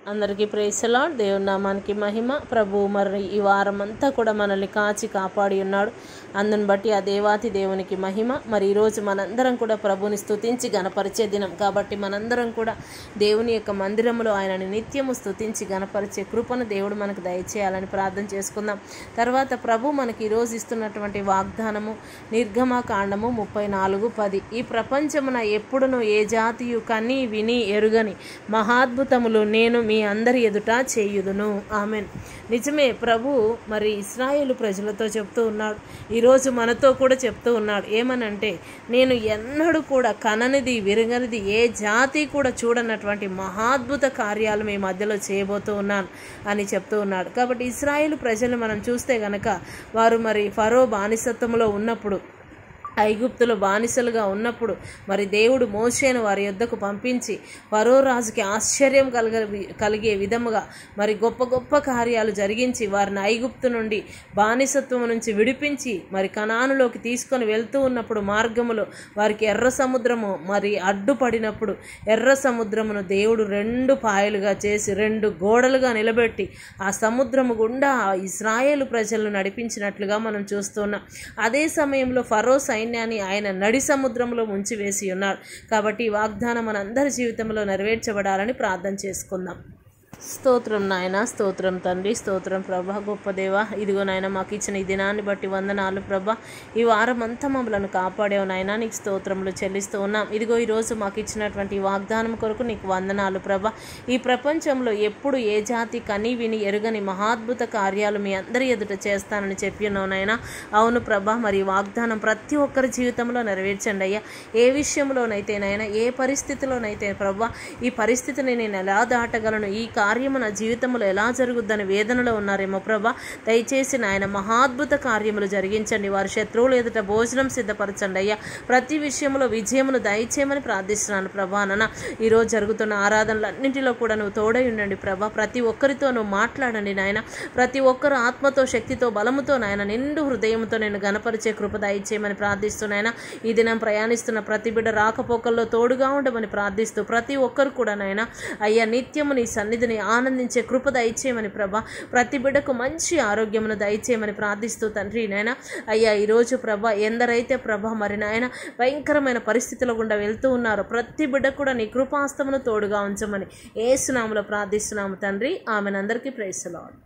అందరికీ praise the lord. దేవుని నామానికి మహిమ. ప్రభువు మరి ఈ వారం అంతా కూడా మనల్ని కాచి కాపాడి ఉన్నాడు. అందుని బట్టి ఆ దేవాతి దేవునికి మహిమ. మరి ఈరోజు మనందరం కూడా ప్రభుని స్తుతించి గణపరిచే దినం కాబట్టి మనందరం కూడా దేవుని యొక్క మందిరంలో ఆయనని నిత్యము స్తుతించి గణపరిచే కృపను దేవుడు మనకు దయచేయాలని ప్రార్థన చేసుకుందాం. తర్వాత ప్రభు మనకి ఈరోజు ఇస్తున్నటువంటి వాగ్దానము నిర్గమకాండము 34:10. ఈ ప్రపంచమున ఎప్పుడునూ ఏ జాతియు కని విని ఎరుగని మహాద్భుతములు నేను మీ అందరి ఎదుట చేయుదును. ఆమెన్. నిజమే, ప్రభు మరి ఇశ్రాయేలు ప్రజలతో చెప్తూ ఉన్నాడు, ఈరోజు మనతో కూడా చెప్తూ ఉన్నాడు. ఏమనంటే, నేను ఎన్నడూ కూడా కననిది విరగనిది ఏ జాతి కూడా చూడనటువంటి మహాద్భుత కార్యాలు మీ మధ్యలో చేయబోతూ ఉన్నాను అని చెప్తూ ఉన్నాడు. కాబట్టి ఇశ్రాయేలు ప్రజలు మనం చూస్తే గనక వారు మరి ఫరో బానిసత్వంలో ఉన్నప్పుడు, ఐగుప్తులో బానిసలుగా ఉన్నప్పుడు మరి దేవుడు మోషేను వారి యొద్దకు పంపించి ఫరో రాజుకి ఆశ్చర్యం కలిగే విధముగా మరి గొప్ప గొప్ప కార్యాలు జరిగించి వారిని ఐగుప్తు నుండి బానిసత్వం నుంచి విడిపించి మరి కనానులోకి తీసుకొని వెళ్తూ ఉన్నప్పుడు మార్గములో వారికి ఎర్ర సముద్రము మరి అడ్డుపడినప్పుడు ఎర్ర సముద్రమును దేవుడు 2 పాయలుగా చేసి 2 గోడలుగా నిలబెట్టి ఆ సముద్రము గుండా ఇశ్రాయేలు ప్రజలను నడిపించినట్లుగా మనం చూస్తున్నాం. అదే సమయంలో ఫరో సైన్యాన్ని ఆయన నడి సముద్రంలో ముంచివేసి ఉన్నారు. కాబట్టి ఈ వాగ్దానం మనందరి జీవితంలో నెరవేర్చబడాలని ప్రార్థన చేసుకుందాం. స్తోత్రం నాయన, స్తోత్రం తండ్రి, స్తోత్రం ప్రభా, గొప్ప దేవ. ఇదిగో నాయన, మాకు ఇచ్చిన ఈ దినాన్ని బట్టి వందనాలు ప్రభా. ఈ వారం అంతా మమ్మల్ని కాపాడేవు నాయన, నీకు స్తోత్రములు చెల్లిస్తూ ఉన్నాం. ఇదిగో ఈరోజు మాకు ఇచ్చినటువంటి వాగ్దానం కొరకు నీకు వందనాలు ప్రభా. ఈ ప్రపంచంలో ఎప్పుడు ఏ జాతి కని విని ఎరుగని మహాద్భుత కార్యాలు మీ అందరి ఎదుట చేస్తానని చెప్పి ఉన్నావు నాయన. అవును ప్రభా, మరి వాగ్దానం ప్రతి ఒక్కరి జీవితంలో నెరవేర్చండి అయ్యా. ఏ విషయంలోనైతే నాయన, ఏ పరిస్థితిలోనైతే ప్రభా ఈ పరిస్థితిని నేను ఎలా దాటగలను, ఈ కార్యము నా జీవితంలో ఎలా జరుగుద్దని వేదనలో ఉన్నారేమో ప్రభా, దయచేసి నాయన మహాద్భుత కార్యములు జరిగించండి. వారి శత్రువులు ఎదుట భోజనం సిద్ధపరచండి అయ్యా. ప్రతి విషయంలో విజయమును దయచేయమని ప్రార్థిస్తున్నాను ప్రభా. నాన్న, ఈరోజు జరుగుతున్న ఆరాధనలన్నింటిలో కూడా నువ్వు తోడై ఉండండి ప్రభా. ప్రతి ఒక్కరితో నువ్వు మాట్లాడండి నాయన. ప్రతి ఒక్కరు ఆత్మతో, శక్తితో, బలముతో నాయన నిండు హృదయంతో నేను గణపరిచే కృప దయచేయమని ప్రార్థిస్తున్నాయన. ఈ దినం ప్రయాణిస్తున్న ప్రతి బిడ్డ రాకపోకల్లో తోడుగా ఉండమని ప్రార్థిస్తూ ప్రతి ఒక్కరు కూడా నాయన అయ్యా నిత్యము నీ సన్నిధిని ఆనందించే కృప దయచేయమని ప్రభా. ప్రతి బిడ్డకు మంచి ఆరోగ్యమును దయచేయమని ప్రార్థిస్తూ తండ్రి నాయన అయ్యా ఈరోజు ప్రభా ఎందరైతే ప్రభా మరి నాయన భయంకరమైన పరిస్థితుల గుండా వెళ్తూ ఉన్నారో ప్రతి బిడ్డ కూడా నీ కృపాస్తమును తోడుగా ఉంచమని యేసు నామములో ప్రార్థిస్తున్నాము తండ్రి. ఆమెను. అందరికీ ప్రైజ్ ది లార్డ్.